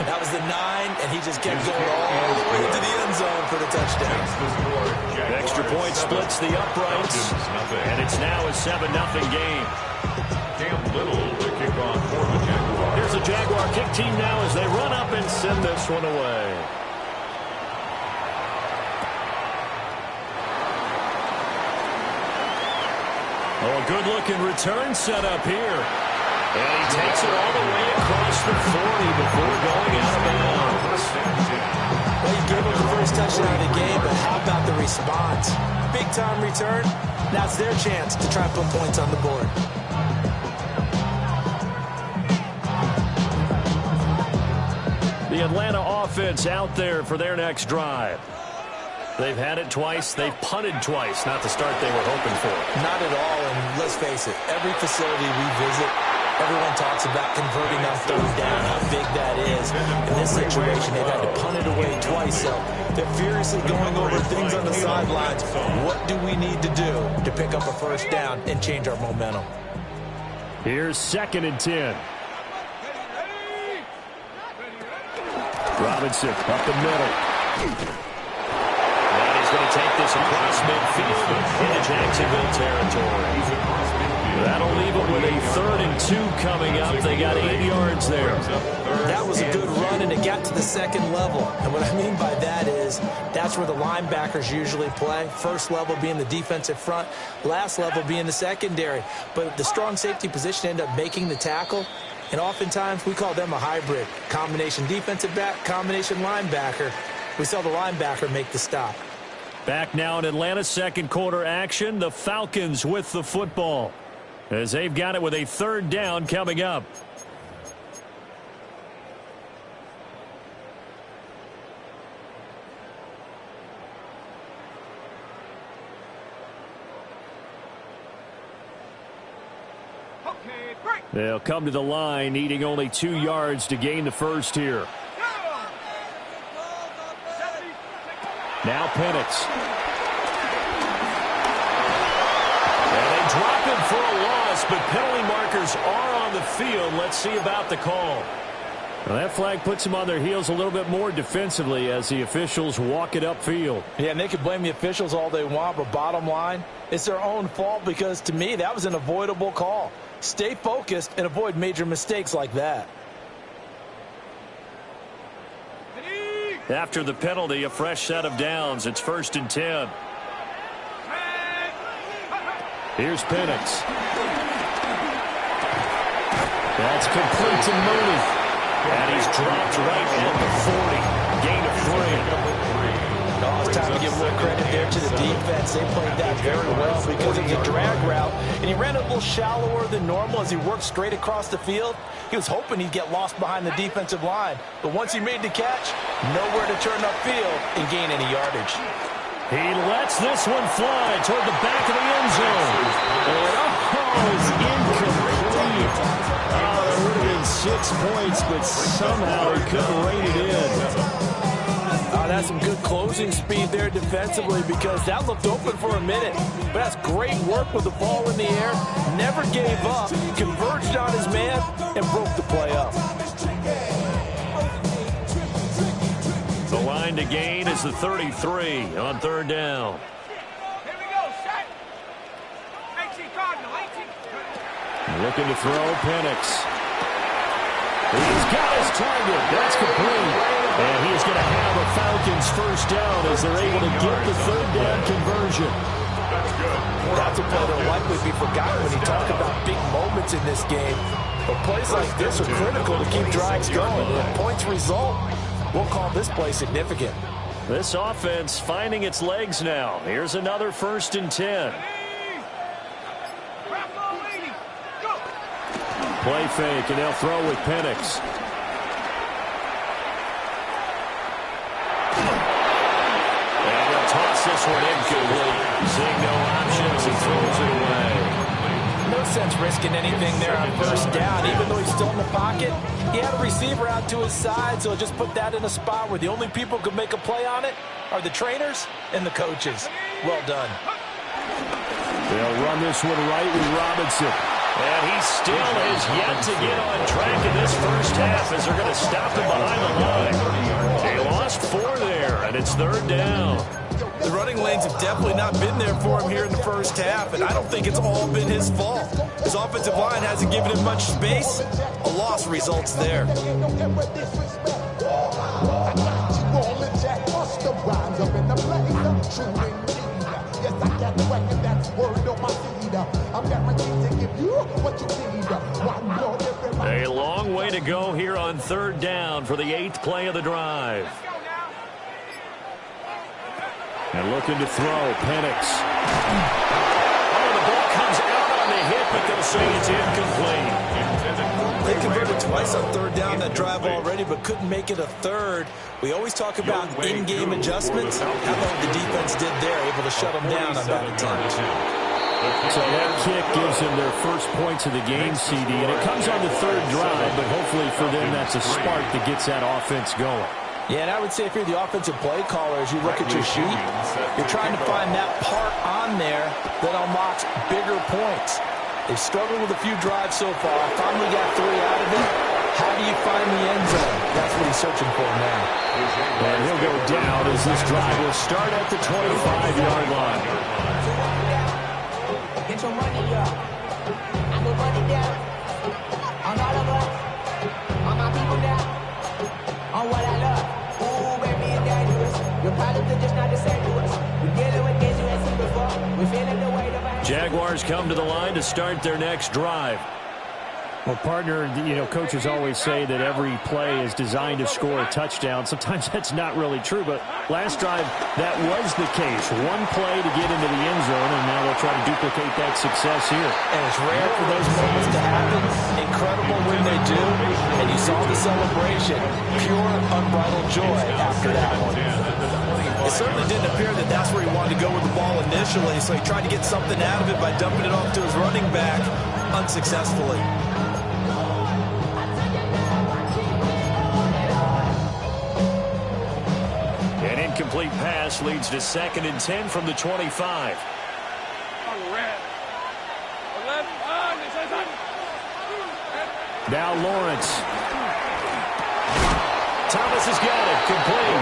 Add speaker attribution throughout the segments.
Speaker 1: That was the 9, and he just kept going all the way to the end zone for the touchdown.
Speaker 2: Extra point splits the uprights, and it's now a 7-0 game.
Speaker 3: Cam Little to kick off for the Jaguars.
Speaker 2: Here's the Jaguar kick team now as they run up and send this one away. Oh, a good-looking return set up here. And he takes it all the way across the 40 before going out of bounds.
Speaker 1: Well, he gave up the first touchdown of the game, but how about the response? Big-time return. Now it's their chance to try and put points on the board.
Speaker 2: The Atlanta offense out there for their next drive. They've had it twice. They've punted twice. Not the start they were hoping for.
Speaker 1: Not at all, and let's face it, every facility we visit, everyone talks about converting on third down, how big that is. In this situation, they've had to punt it away twice, so they're furiously going over things on the sidelines. What do we need to do to pick up a first down and change our momentum?
Speaker 2: Here's 2nd and 10. Robinson up the middle. And he's going to take this across midfield into Jacksonville territory. That'll leave it with a 3rd and 2 coming up. They got 8 yards there.
Speaker 1: That was a good run, and it got to the 2nd level. And what I mean by that is that's where the linebackers usually play. First level being the defensive front, last level being the secondary. But the strong safety position ended up making the tackle. And oftentimes we call them a hybrid. Combination defensive back, combination linebacker. We saw the linebacker make the stop.
Speaker 2: Back now in Atlanta's 2nd quarter action. The Falcons with the football, as they've got it with a 3rd down coming up. They'll come to the line, needing only 2 yards to gain the first here. Now Penix. And they drop him for a loss, but penalty markers are on the field. Let's see about the call. Well, that flag puts them on their heels a little bit more defensively as the officials walk it upfield.
Speaker 1: Yeah, and they can blame the officials all they want, but bottom line, it's their own fault because, to me, that was an avoidable call. Stay focused and avoid major mistakes like that.
Speaker 2: After the penalty, a fresh set of downs. It's 1st and 10. Here's Penix. That's complete to Mooney. And he's dropped right at the 40. Gain of 3.
Speaker 1: Oh, it's time to give a little credit there to the defense. They played that very well because it was a drag route, and he ran a little shallower than normal as he worked straight across the field. He was hoping he'd get lost behind the defensive line, but once he made the catch, nowhere to turn upfield and gain any yardage.
Speaker 2: He lets this one fly toward the back of the end zone. And it's incomplete. Oh, that would have been 6 points, but somehow he couldn't rein it in.
Speaker 1: That's some good closing speed there defensively because that looked open for a minute. But that's great work with the ball in the air. Never gave up, converged on his man, and broke the play up.
Speaker 2: The line to gain is the 33 on 3rd down.
Speaker 4: Here we go, set. 18 Cardinal, 18.
Speaker 2: Looking to throw, Penix. He's got his target. That's complete. And he's going to have a Falcons first down as they're able to get the 3rd down conversion.
Speaker 3: That's good.
Speaker 1: That's a play that'll likely be forgotten when you talk about big moments in this game. But plays like this are critical to keep drives going. If points result, we'll call this play significant.
Speaker 2: This offense finding its legs now. Here's another 1st and 10. Play fake, and they'll throw with Penix. And they'll toss this one incomplete. Seeing no options, he throws it away.
Speaker 1: No sense risking anything there on 1st down. Even though he's still in the pocket, he had a receiver out to his side, so just put that in a spot where the only people who can make a play on it are the trainers and the coaches. Well done.
Speaker 2: They'll run this one right with Robinson. And he still has yet to get on track in this first half as they're going to stop him behind the line. They lost 4 there, and it's 3rd down.
Speaker 1: The running lanes have definitely not been there for him here in the first half, and I don't think it's all been his fault. His offensive line hasn't given him much space. A loss results there.
Speaker 2: A long way to go here on 3rd down for the 8th play of the drive. And looking to throw, Penix. Oh, the ball comes out on the hit, but they'll say it's incomplete.
Speaker 1: They converted twice on 3rd down that drive already, but couldn't make it a 3rd. We always talk about in-game adjustments. How about what the defense did there, able to shut them down on that attempt.
Speaker 2: So that kick gives them their first points of the game, CD, and it comes on the 3rd drive, but hopefully for them that's a spark that gets that offense going.
Speaker 1: Yeah, and I would say if you're the offensive play caller, as you look at your sheet, you're trying to find that part on there that unlocks bigger points. They've struggled with a few drives so far. Finally got 3 out of it. How do you find the end zone? That's what he's searching for now.
Speaker 2: And he'll go down as this drive will start at the 25-yard line.
Speaker 5: Get your money up. I put money down. On all of us. On my people now. On what I love. Ooh, baby, it's dangerous. Your problems are just not the same to us. We're dealing with things you ain't seen before. We're feeling the weight of our...
Speaker 2: Jaguars come to the line to start their next drive. Well, partner, coaches always say that every play is designed to score a touchdown. Sometimes that's not really true, but last drive, that was the case. One play to get into the end zone, and now they'll try to duplicate that success here.
Speaker 1: And it's rare for those moments to happen. Incredible when they do. And you saw the celebration. Pure, unbridled joy after that one. It certainly didn't appear that that's where he wanted to go with the ball initially, so he tried to get something out of it by dumping it off to his running back unsuccessfully.
Speaker 2: An incomplete pass leads to 2nd and 10 from the 25. Now Lawrence. Thomas has got it, complete.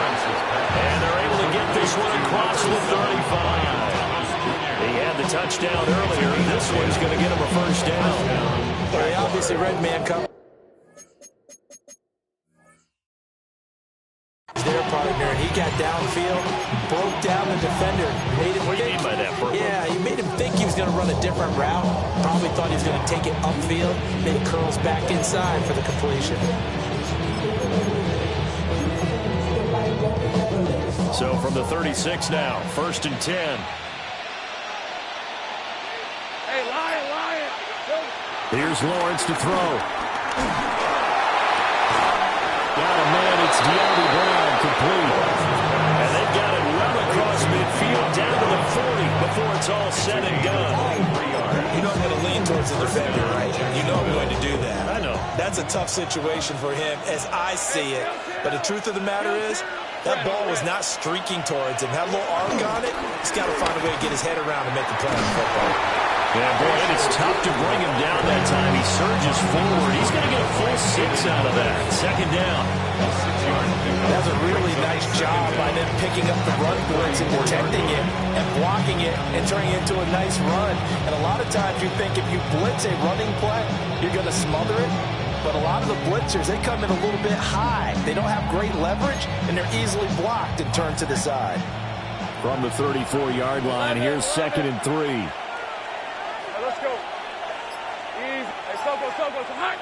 Speaker 2: And they're able to get this one across the 35. He had the touchdown earlier. This one's going to get him a first down.
Speaker 1: Well, he obviously read man coverage. Their partner, and he got downfield, broke down the defender. Made him
Speaker 2: what do you mean by that, Purple?
Speaker 1: Yeah, he made him think he was going to run a different route. Probably thought he was going to take it upfield. Then he curls back inside for the completion.
Speaker 2: So from the 36 now, 1st and 10.
Speaker 4: Hey, Lion.
Speaker 2: Here's Lawrence to throw. Got a man, it's De'Arby Brown, complete. And they've got it well across midfield, down to the 40 before it's all said and done.
Speaker 1: You know I'm going to lean towards the defender, right? You know I'm going to do that.
Speaker 2: I know.
Speaker 1: That's a tough situation for him as I see it. But the truth of the matter is, that ball was not streaking towards him. Had a little arc on it. He's got to find a way to get his head around and make the play on football.
Speaker 2: Yeah, boy, and it's tough to bring him down that time. He surges forward. He's going to get a full 6 out of that. 2nd down.
Speaker 1: That's a really nice job by them picking up the run blitz and protecting it and blocking it and turning it into a nice run. And a lot of times you think if you blitz a running play, you're going to smother it. But a lot of the blitzers, they come in a little bit high. They don't have great leverage, and they're easily blocked and turned to the side.
Speaker 2: From the 34-yard line, here's 2nd and 3.
Speaker 4: Let's go. Easy. Hey, Soko. Hot.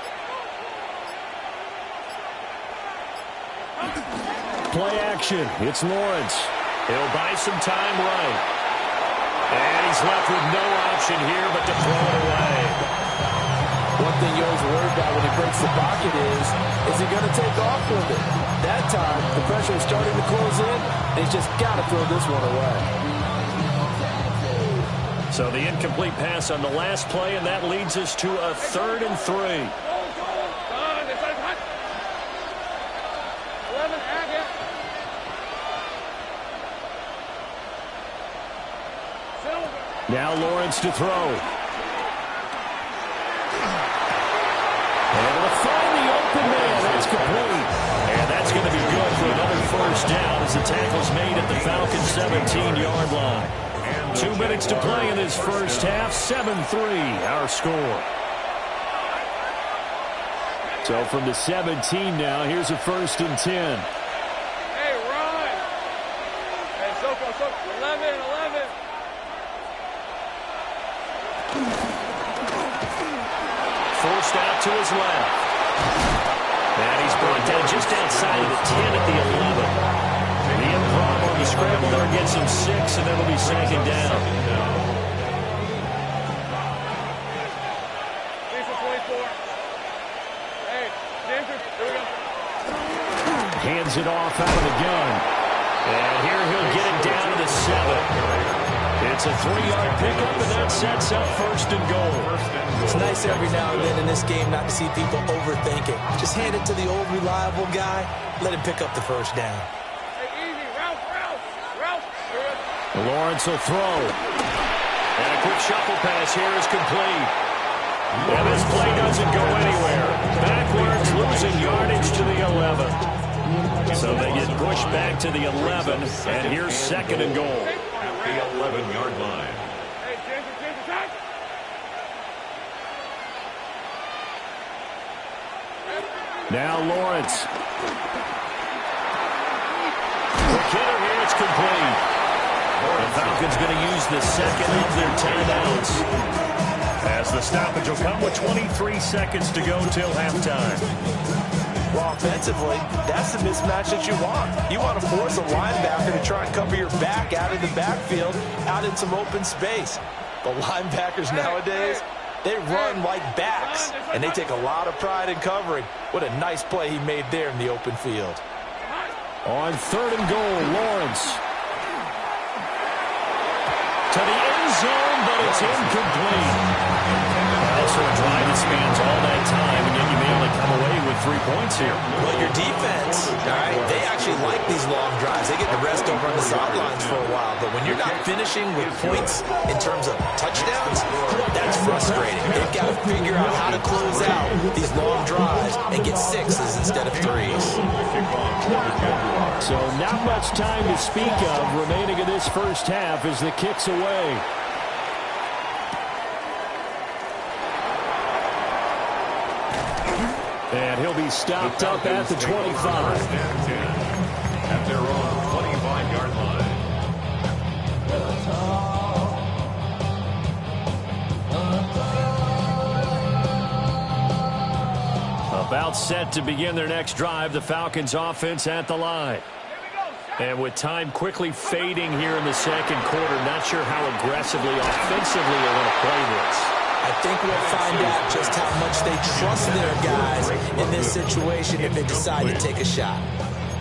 Speaker 2: Play action. It's Lawrence. He'll buy some time right. And he's left with no option here but to throw it away.
Speaker 1: One thing you always worry about when he breaks the pocket is he going to take off with it? That time, the pressure is starting to close in, and he's just got to throw this one away.
Speaker 2: So the incomplete pass on the last play, and that leads us to a 3rd and 3. Now Lawrence to throw. that's going to be good for another first down as the tackle's made at the Falcons' 17-yard line. 2 minutes to play in this first half. 7-3, our score. So from the 17 now, here's a 1st and 10.
Speaker 4: Hey, run. Hey, Soko, 11.
Speaker 2: Forced out to his left. And he's brought down just outside of the 10 at the 11. The improv on the scramble there gets him 6, and it'll be 2nd down.
Speaker 4: 24. Hey, James, here we go.
Speaker 2: Hands it off out of the gun. And here he'll get it down to the 7. It's a 3-yard pickup, and that sets up 1st and goal.
Speaker 1: It's nice every now and then in this game not to see people overthink it. Just hand it to the old reliable guy. Let him pick up the 1st down.
Speaker 4: Hey, easy. Ralph.
Speaker 2: Lawrence will throw. And a quick shuffle pass here is complete. And this play doesn't go anywhere. Backwards, losing yardage to the 11. So they get pushed back to the 11, and here's 2nd and goal.
Speaker 3: At the 11-yard line.
Speaker 4: Hey, James, attack.
Speaker 2: Now Lawrence. Quick hitter here, it's complete. The Falcons going to use the 2nd of their timeouts. As the stoppage will come with 23 seconds to go till halftime.
Speaker 1: Well, offensively, that's the mismatch that you want. You want to force a linebacker to try and cover your back out of the backfield, out in some open space. The linebackers nowadays, they run like backs, and they take a lot of pride in covering. What a nice play he made there in the open field.
Speaker 2: On 3rd and goal, Lawrence. To the end zone, but it's incomplete. Also a drive that spans all that time, and yet you may only come away with 3 points here.
Speaker 1: Well, your defense, all right, they actually like these long drives. They get to rest over on the sidelines for a while. But when you're not finishing with points in terms of touchdowns, that's frustrating. They've got to figure out how to close out these long drives and get 6s instead of 3s.
Speaker 2: So not much time to speak of remaining in this first half as the kick's away. And he'll be stopped up at the 25.
Speaker 3: At their own 25-yard line.
Speaker 2: About set to begin their next drive, the Falcons offense at the line. And with time quickly fading here in the 2nd quarter, not sure how aggressively, offensively they're going to play this.
Speaker 1: I think we'll find out just how much they trust their guys in this situation if they decide to take a shot.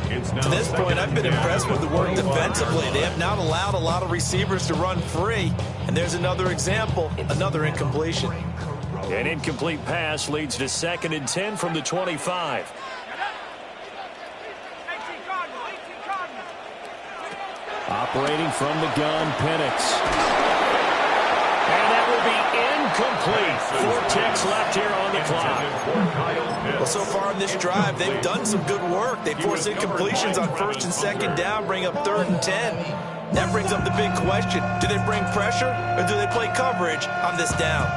Speaker 1: To this point, I've been impressed with the work defensively. They have not allowed a lot of receivers to run free. And there's another example, another incompletion.
Speaker 2: An incomplete pass leads to 2nd and 10 from the 25. Operating from the gun, Penix. And that will be incomplete. 4 ticks left here on the clock.
Speaker 1: Well, so far in this drive, they've done some good work. They forced incompletions on 1st and 2nd down, bring up 3rd and 10. That brings up the big question. Do they bring pressure or do they play coverage on this down?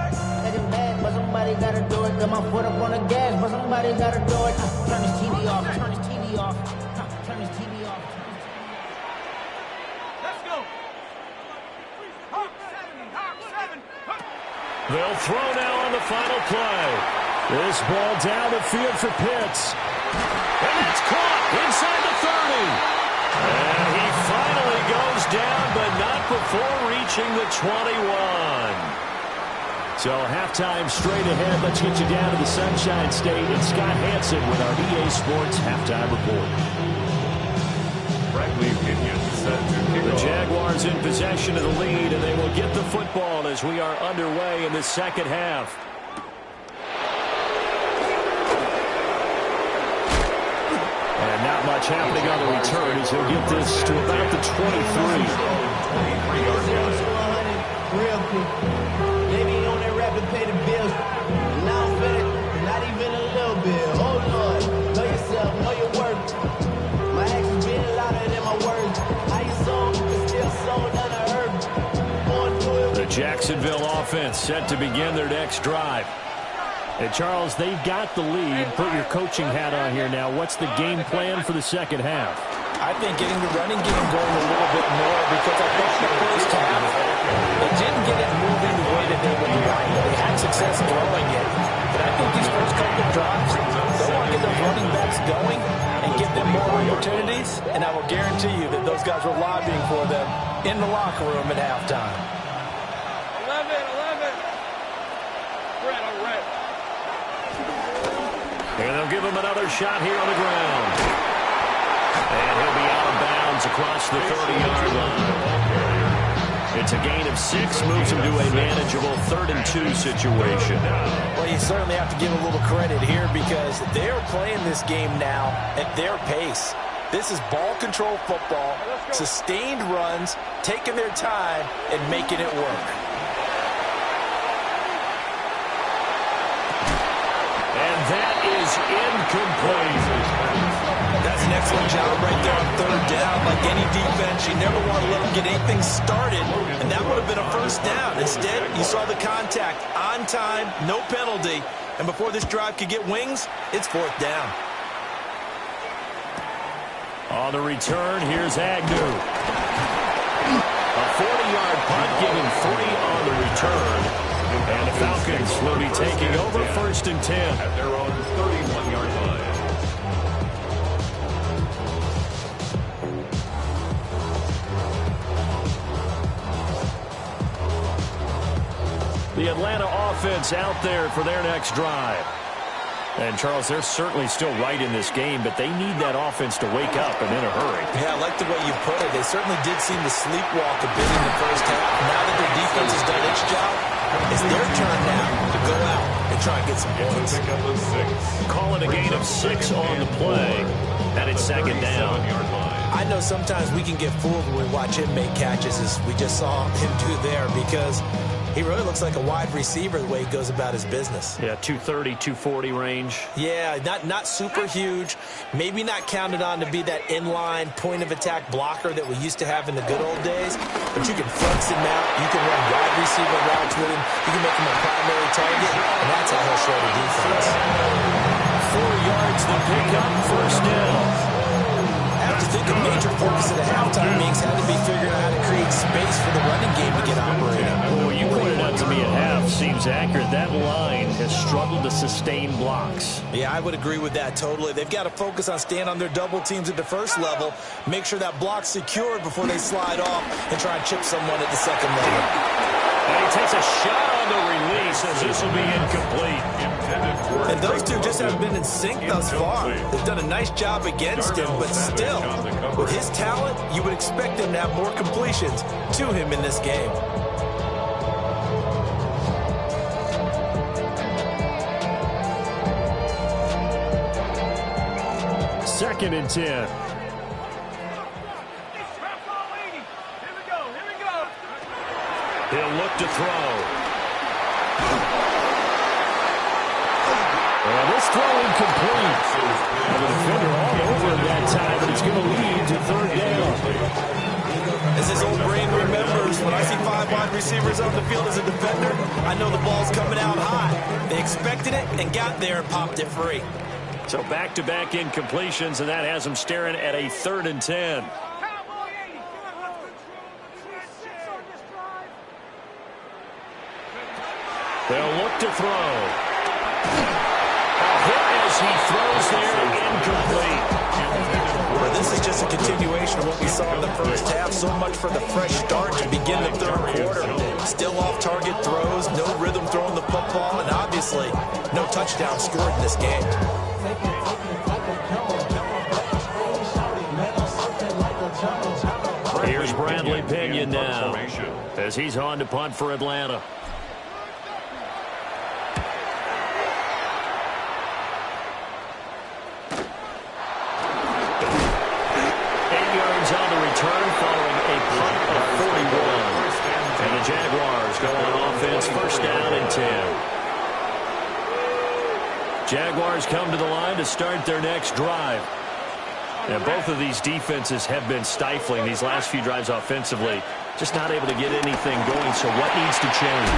Speaker 5: But somebody gotta do it. Got my foot up on the gas, but somebody gotta do it. Turn this TV off. Turn this TV off. Turn this TV off.
Speaker 4: Let's go. Hawk 7.
Speaker 2: They'll throw now on the final play. This ball down the field for Pitts. And it's caught inside the 30. And he finally goes down, but not before reaching the 21. So halftime straight ahead. Let's get you down to the Sunshine State. And Scott Hansen with our EA Sports halftime report. The Jaguars in possession of the lead, and they will get the football as we are underway in the 2nd half. And not much happening on the return as he'll get this to about the 23.
Speaker 5: Real quick. They be on that rapid pay the bills. Now I'm finished. Not even a little bit. Oh, Lord. Know yourself. Know your worth.
Speaker 2: Jacksonville offense set to begin their next drive.
Speaker 6: And Charles, they've got the lead. Put your coaching hat on here now. What's the game plan for the second half?
Speaker 1: I think getting the running game going a little bit more, because I think the first half, they didn't get it moving the way that they would like. They had success throwing it. But I think these first couple of drives, they want to get those running backs going and give them more opportunities. And I will guarantee you that those guys were lobbying for them in the locker room at halftime.
Speaker 4: 11. Red.
Speaker 2: And they'll give him another shot here on the ground. And he'll be out of bounds across the 30-yard line. It's a gain of 6, moves him to a manageable 3rd-and-2 situation.
Speaker 1: Well, you certainly have to give a little credit here, because they're playing this game now at their pace. This is ball control football, sustained runs, taking their time, and making it work.
Speaker 2: And that is incomplete.
Speaker 1: That's an excellent job right there on 3rd down. Like any defense, you never want to let them get anything started, and that would have been a first down. Instead, you saw the contact on time, no penalty, and before this drive could get wings, it's 4th down.
Speaker 2: On the return, here's Agnew. A 40-yard punt, giving 3 on the return. And the Falcons will be taking over 1st and 10.
Speaker 3: At their own 31-yard line.
Speaker 2: The Atlanta offense out there for their next drive. And, Charles, they're certainly still right in this game, but they need that offense to wake up and in a hurry.
Speaker 1: Yeah, I like the way you put it. They certainly did seem to sleepwalk a bit in the first half. Now that their defense has done its job, it's their turn now to go out and try and get some points.
Speaker 2: Call it a gain of 6 on the play, and it's 2nd down.
Speaker 1: I know sometimes we can get fooled when we watch him make catches, as we just saw him do there, because he really looks like a wide receiver the way he goes about his business.
Speaker 2: Yeah, 230, 240 range.
Speaker 1: Yeah, not super huge. Maybe not counted on to be that inline point-of-attack blocker that we used to have in the good old days. But you can flex him out. You can run wide receiver routes with him. You can make him a primary target, and that's how he'll show the defense.
Speaker 2: 4 yards to pick up, 1st down.
Speaker 1: I have to think a major focus of the halftime meetings had to be figuring out how to create space for the running game to get operating.
Speaker 2: Well, you pointed out to me at half, seems accurate. That line has struggled to sustain blocks.
Speaker 1: Yeah, I would agree with that totally. They've got to focus on staying on their double teams at the first level, make sure that block's secured before they slide off and try and chip someone at the second level.
Speaker 2: And he takes a shot on the release, as this will be incomplete.
Speaker 1: And those two just haven't been in sync thus far. They've done a nice job against him, but still, with his talent, you would expect him to have more completions to him in this game.
Speaker 6: Second and 10.
Speaker 2: He'll look to throw.
Speaker 6: Well, this throw incomplete. And the defender all over him that time, but it's going to lead to 3rd down.
Speaker 1: As his old brain remembers, when I see 5 wide receivers on the field as a defender, I know the ball's coming out high. They expected it and got there and popped it free.
Speaker 2: So back-to-back incompletions, and that has them staring at a 3rd and 10. They'll look to throw. A hit as he throws there, incomplete.
Speaker 1: Well, this is just a continuation of what we saw in the first half. So much for the fresh start to begin the 3rd quarter. Still off-target throws, no rhythm throwing the football, and obviously no touchdown scored in this game.
Speaker 2: Here's Bradley Pinion now, as he's on to punt for Atlanta. 8 yards on the return following a punt of 41. And the Jaguars go on offense, 1st down and 10. Jaguars come to the line to start their next drive. And both of these defenses have been stifling these last few drives offensively. Just not able to get anything going, so what needs to change?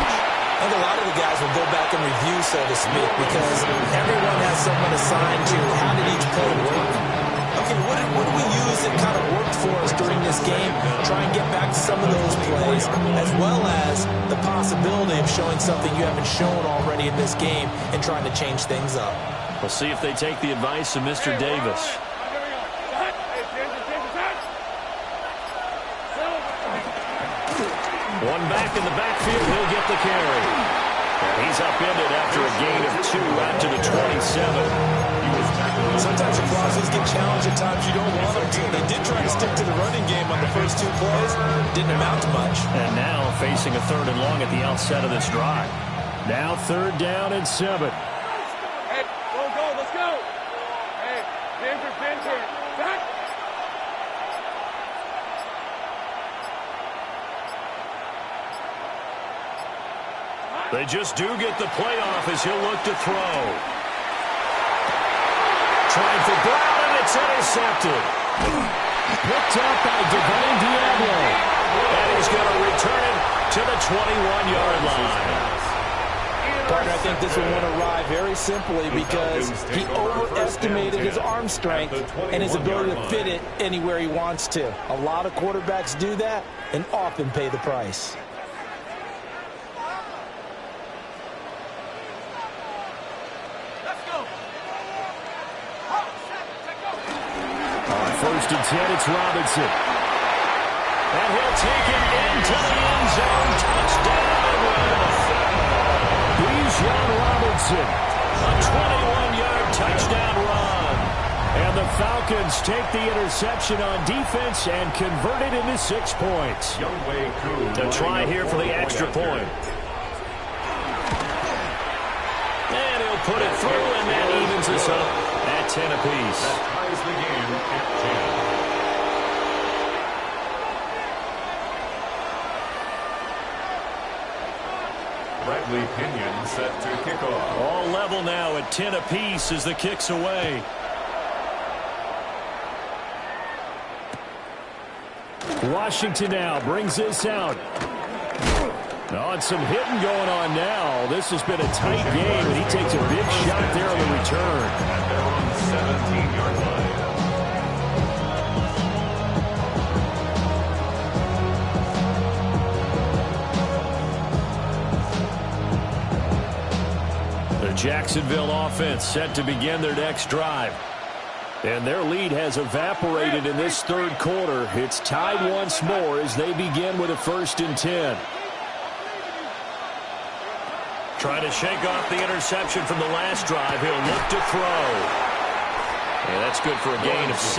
Speaker 1: I think a lot of the guys will go back and review, so to speak, because everyone has someone assigned to how did each play work. Okay, what do we use that kind of worked for us during this game? Try and get back to some of those plays, as well as the possibility of showing something you haven't shown already in this game and trying to change things up.
Speaker 2: We'll see if they take the advice of Mr. Davis. One back in the backfield, he'll get the carry. And he's upended after a gain of 2 out to the 27.
Speaker 1: Sometimes your crosses get challenged at times you don't want them to. They did try to stick to the running game on the first 2 plays. Didn't amount to much.
Speaker 2: And now facing a 3rd and long at the outset of this drive.
Speaker 6: Now 3rd down and 7.
Speaker 4: Hey, go, let's go. Hey, Denver. Back.
Speaker 2: They just do get the playoff as he'll look to throw. Trying for Brown, and it's intercepted.
Speaker 6: Picked up by Devine Diablo.
Speaker 2: And he's going to return it to the 21-yard line.
Speaker 1: Partner, I think this one went awry very simply because he overestimated his arm strength and his ability to fit it anywhere he wants to. A lot of quarterbacks do that and often pay the price.
Speaker 6: On 1st and 10, it's Robinson.
Speaker 2: And he'll take it into the end zone. Touchdown.
Speaker 6: Bijan Robinson.
Speaker 2: A 21-yard touchdown run.
Speaker 6: And the Falcons take the interception on defense and convert it into 6 points.
Speaker 2: A try here for the extra point. And he'll put it through, and that evens us up at 10 apiece.
Speaker 3: That ties the game at 10. Bradley Pinion set to kick off.
Speaker 2: All level now at 10 apiece as the kick's away.
Speaker 6: Washington now brings this out. Oh, and some hitting going on now. This has been a tight game, and he takes a big shot there on the return.
Speaker 3: And they're on the 17-yard line.
Speaker 6: The Jacksonville offense set to begin their next drive. And their lead has evaporated in this 3rd quarter. It's tied once more as they begin with a 1st and 10.
Speaker 2: Trying to shake off the interception from the last drive. He'll look to throw. And that's good for a gain of 6.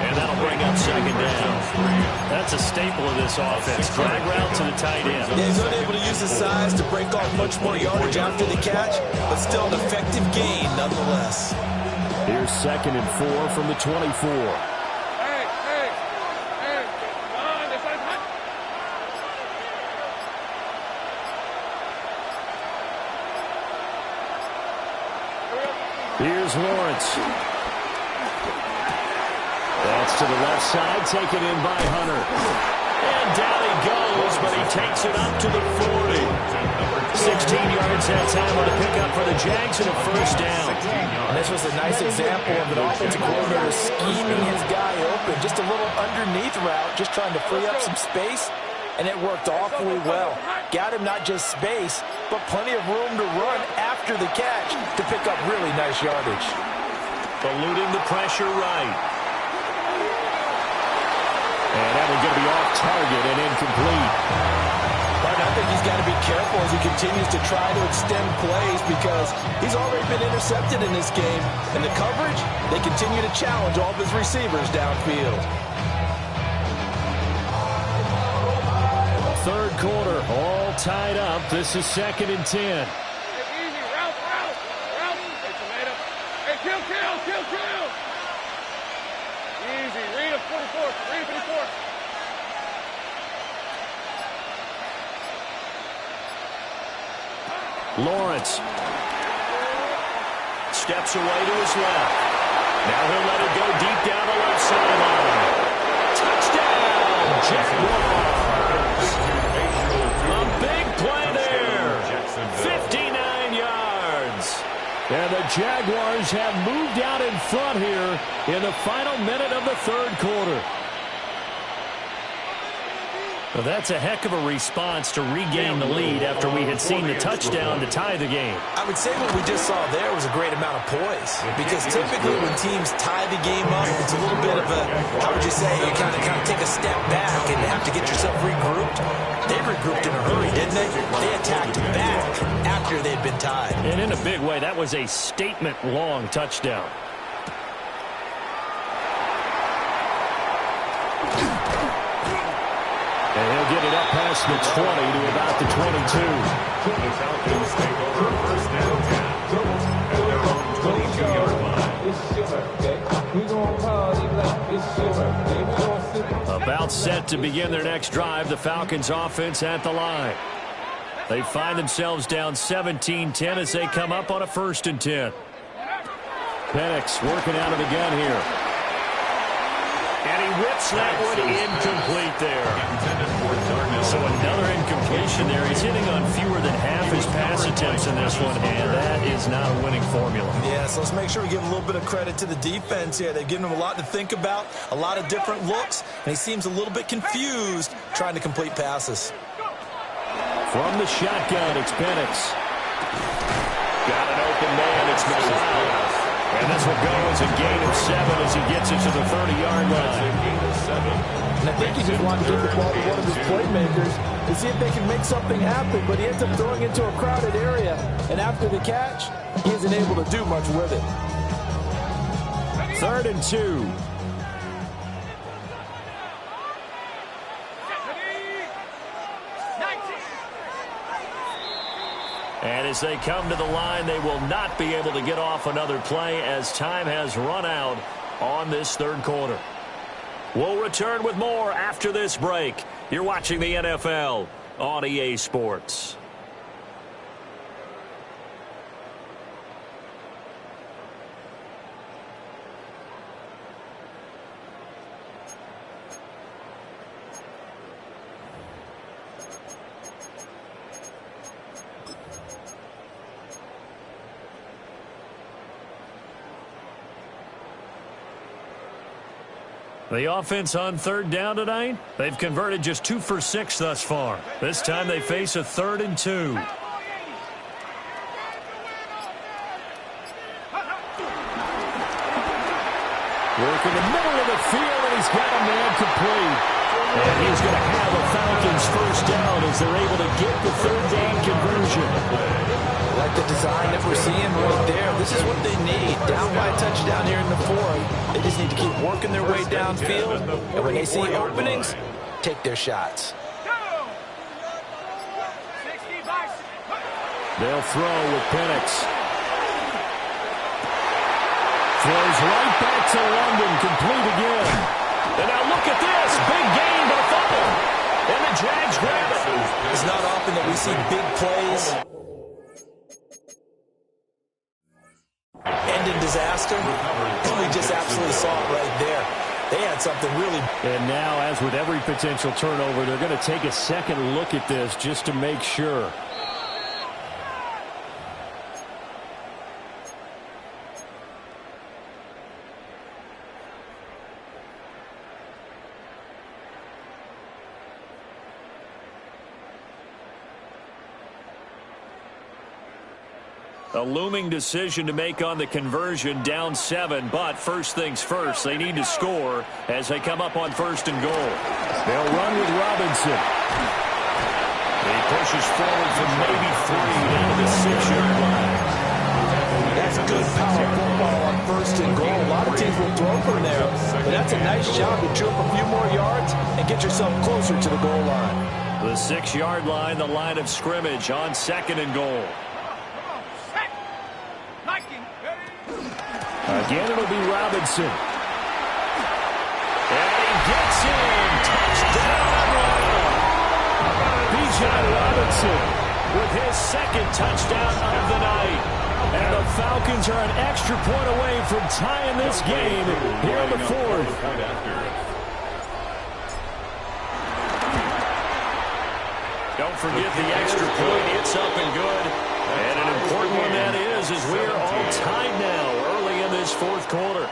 Speaker 2: And that'll bring up 2nd down. That's a staple of this offense. Drag route to the tight end.
Speaker 1: Yeah, he's unable to use his size to break off much more yardage after the catch, but still an effective gain nonetheless.
Speaker 6: Here's 2nd and 4 from the 24.
Speaker 4: Hey. This one's hot.
Speaker 6: Here's Lawrence. That's to the left side, taken in by Hunter.
Speaker 2: And down he goes, but he takes it up to the 40. 16 yards that time on a pickup for the Jags and a 1st down.
Speaker 1: And this was a nice example of an offensive coordinator scheming his guy open. Just a little underneath route, just trying to free up some space, and it worked awfully well. Got him not just space, but plenty of room to run after the catch to pick up really nice yardage.
Speaker 2: Eluding the pressure right.
Speaker 6: And that one going to be off target and incomplete.
Speaker 1: But I think he's got to be careful as he continues to try to extend plays because he's already been intercepted in this game. And the coverage, they continue to challenge all of his receivers downfield.
Speaker 6: 3rd quarter, all tied up. This is 2nd and 10.
Speaker 4: Hey, easy. Route. Hey, tomato. Hey, kill. Easy. Read a 44. Read a 54.
Speaker 6: Lawrence
Speaker 2: Steps away to his left.
Speaker 6: Now he'll let it go deep down the left sideline. Touchdown, Jaguars. A big play there. 59 yards. And the Jaguars have moved out in front here in the final minute of the third quarter. Well, that's a heck of a response to regain the lead after we had seen the touchdown to tie the game.
Speaker 1: I would say what we just saw there was a great amount of poise, because typically when teams tie the game up, it's a little bit of a, how would you say, you kind of take a step back and have to get yourself regrouped. They regrouped in a hurry, didn't they? They attacked back after they'd been tied.
Speaker 6: And in a big way, that was a statement-long touchdown. And he'll get it up past the 20 to about the 22.
Speaker 3: The Falcons take over first down 10 at their own 22-yard line.
Speaker 6: About set to begin their next drive, the Falcons offense at the line. They find themselves down 17-10 as they come up on a 1st and 10. Penix working out of the gun here. And he whips that one incomplete there. So another incompletion there. He's hitting on fewer than half his pass attempts in this one, and that is not a winning formula.
Speaker 1: Yeah, so let's make sure we give a little bit of credit to the defense here. They've given him a lot to think about, a lot of different looks, and he seems a little bit confused trying to complete passes.
Speaker 6: From the shotgun, it's Penix. Got an open man. It's McLeod. And this will go as a gain of 7 as he gets it to the 30-yard line.
Speaker 1: And I think he just wanted to give the ball to one of his playmakers to see if they can make something happen, but he ends up throwing into a crowded area, and after the catch, he isn't able to do much with it.
Speaker 6: 3rd and 2. And as they come to the line, they will not be able to get off another play as time has run out on this third quarter. We'll return with more after this break. You're watching the NFL on EA Sports. The offense on 3rd down tonight, they've converted just 2 for 6 thus far. This time they face a 3rd and 2. Work in the middle of the field, and he's got a man complete. And he's going to have the Falcons first down as they're able to get the 3rd down conversion.
Speaker 1: Like the design that we're seeing right there. This is what they need. Down by a touchdown here in the 4th. They just need to keep working their way downfield. And when they see openings, take their shots.
Speaker 6: They'll throw with Penix. Throws right back to London, complete again. And now look at this. Big gain, but a fumble. And the Jags grab it.
Speaker 1: It's not often that we see big plays end in disaster. And we just absolutely saw it right there. They had something really.
Speaker 6: And now, as with every potential turnover, they're going to take a second look at this just to make sure. A looming decision to make on the conversion, down 7, but first things first, they need to score as they come up on 1st and goal. They'll run with Robinson. He pushes forward from maybe 3 down to the 6-yard line.
Speaker 1: That's good power football on 1st and goal. A lot of teams will throw from there, but that's a nice job to trip a few more yards and get yourself closer to the goal line.
Speaker 6: The 6-yard line, the line of scrimmage on 2nd and goal. Again, it'll be Robinson. And he gets in. Touchdown. B.J. Robinson with his 2nd touchdown of the night. And the Falcons are an extra point away from tying this game here in the fourth. Don't forget the extra point. It's up and good. And an important one that is, as we are all tied now early in this fourth quarter.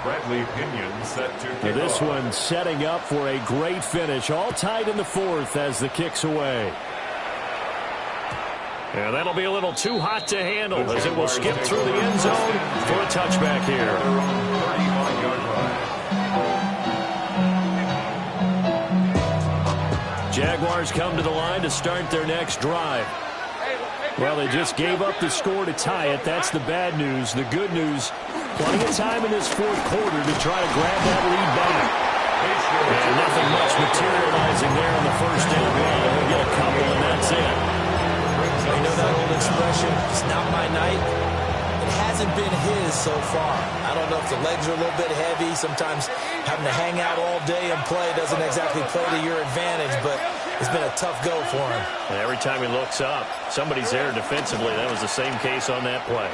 Speaker 3: Bradley Pinion set to kick
Speaker 6: This
Speaker 3: off.
Speaker 6: one setting up for a great finish. All tied in the fourth as the kick's away. And that'll be a little too hot to handle as it will skip through the end zone for a touchback here.
Speaker 3: 35-yard line.
Speaker 6: Jaguars come to the line to start their next drive. Well, they just gave up the score to tie it. That's the bad news. The good news, plenty of time in this fourth quarter to try to grab that lead back. And nothing much materializing there on the first down run. We'll get a couple, and that's it.
Speaker 1: You know that old expression, it's not my night? It hasn't been his so far. I don't know if the legs are a little bit heavy. Sometimes having to hang out all day and play doesn't exactly play to your advantage, but it's been a tough go for him.
Speaker 6: And every time he looks up, somebody's there defensively. That was the same case on that play.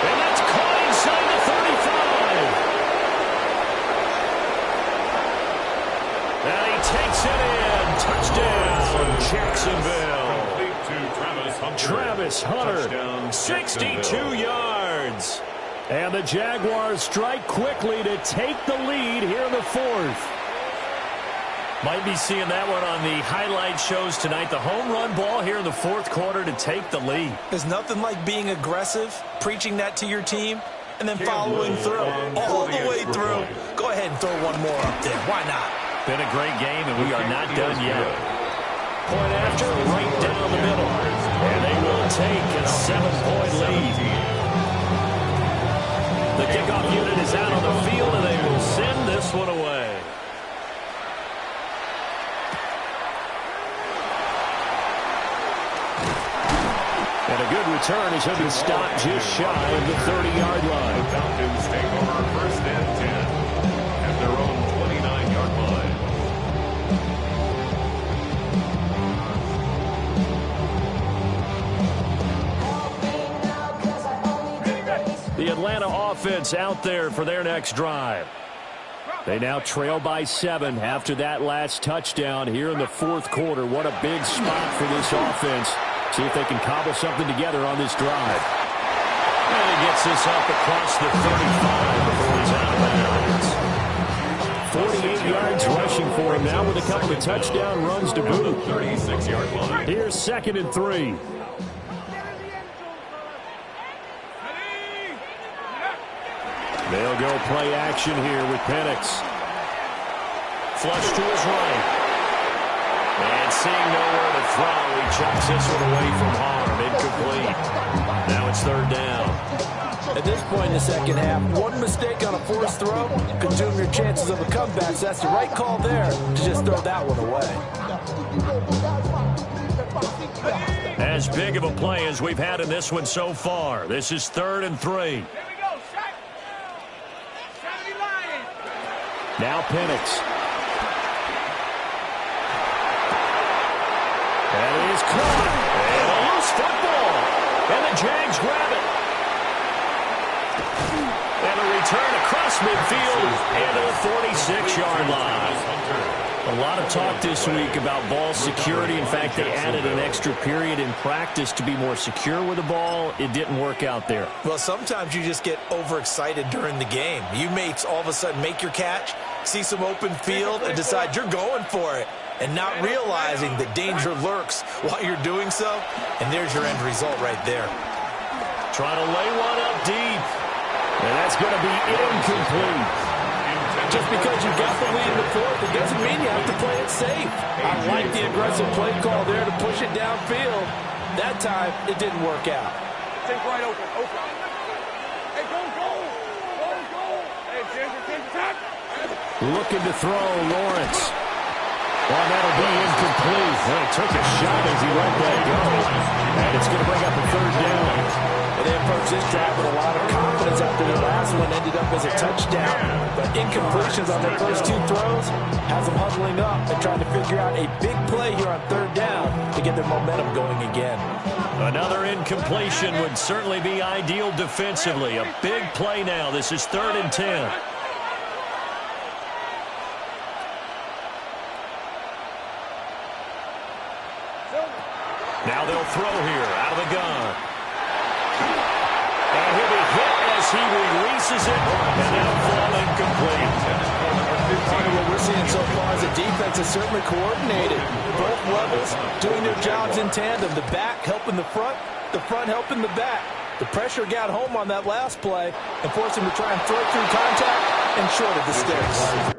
Speaker 6: And that's caught inside the 35. And he takes it in. Touchdown, Jacksonville.
Speaker 3: Complete to Travis Hunter.
Speaker 6: Travis Hunter,
Speaker 3: Touchdown,
Speaker 6: 62
Speaker 3: Jacksonville.
Speaker 6: yards. And the Jaguars strike quickly to take the lead here in the fourth. Might be seeing that one on the highlight shows tonight. The home run ball here in the fourth quarter to take the lead.
Speaker 1: There's nothing like being aggressive, preaching that to your team, and then following through all the way through. Go ahead and throw one more up there. Why not?
Speaker 6: Been a great game, and we are not done yet. Point after, right down the middle. And they will take a 7-point lead. The kickoff unit is out on the field, and they will send this one away. And a good return as he'll be stopped just shy of the 30-yard line.
Speaker 3: The Falcons take over first and 10 at their own 29-yard line.
Speaker 6: The Atlanta offense out there for their next drive. They now trail by 7 after that last touchdown here in the fourth quarter. What a big spot for this offense. See if they can cobble something together on this drive. And he gets this up across the 35 before he's out of bounds. 48 yards rushing for him now with a couple of touchdown runs to boot.
Speaker 3: 36-yard line.
Speaker 6: Here's 2nd and 3. They'll go play action here with Penix. Flush to his right. And seeing nowhere to throw, he chucks this one away from harm. Incomplete. Now it's 3rd down.
Speaker 1: At this point in the second half, one mistake on a forced throw could doom your chances of a comeback. So that's the right call there to just throw that one away.
Speaker 6: As big of a play as we've had in this one so far. This is 3rd and 3. Now Penix. That is caught. And a loose football. And the Jags grab it. And a return across midfield into the 46-yard line. A lot of talk this week about ball security. In fact, they added an extra period in practice to be more secure with the ball. It didn't work out there.
Speaker 1: Well, sometimes you just get overexcited during the game. You may all of a sudden make your catch, see some open field, and decide you're going for it, and not realizing that danger lurks while you're doing so. And there's your end result right there.
Speaker 6: Trying to lay one up deep. And that's going to be incomplete.
Speaker 1: Just because you got the lead in the fourth, it doesn't mean you have to play it safe. I like the aggressive play call there to push it downfield. That time, it didn't work out.
Speaker 4: Take right open. Hey, go. Hey, Ginger, take the top.
Speaker 6: Looking to throw, Lawrence.
Speaker 2: Well, that'll be incomplete. Well, he took a shot as he let that go. And it's going to bring up a third down.
Speaker 1: Well, they approached this drive with a lot of confidence after their last one ended up as a touchdown. But incompletions on their first two throws has them huddling up and trying to figure out a big play here on third down to get their momentum going again.
Speaker 6: Another incompletion would certainly be ideal defensively. A big play now. This is 3rd and 10. Now they'll throw here out of the gun. And he'll be hit as he releases it, and that'll fall incomplete.
Speaker 1: What we're seeing so far is the defense is certainly coordinated. Both levels doing their jobs in tandem. The back helping the front helping the back. The pressure got home on that last play and forced him to try and throw through contact and short of the sticks.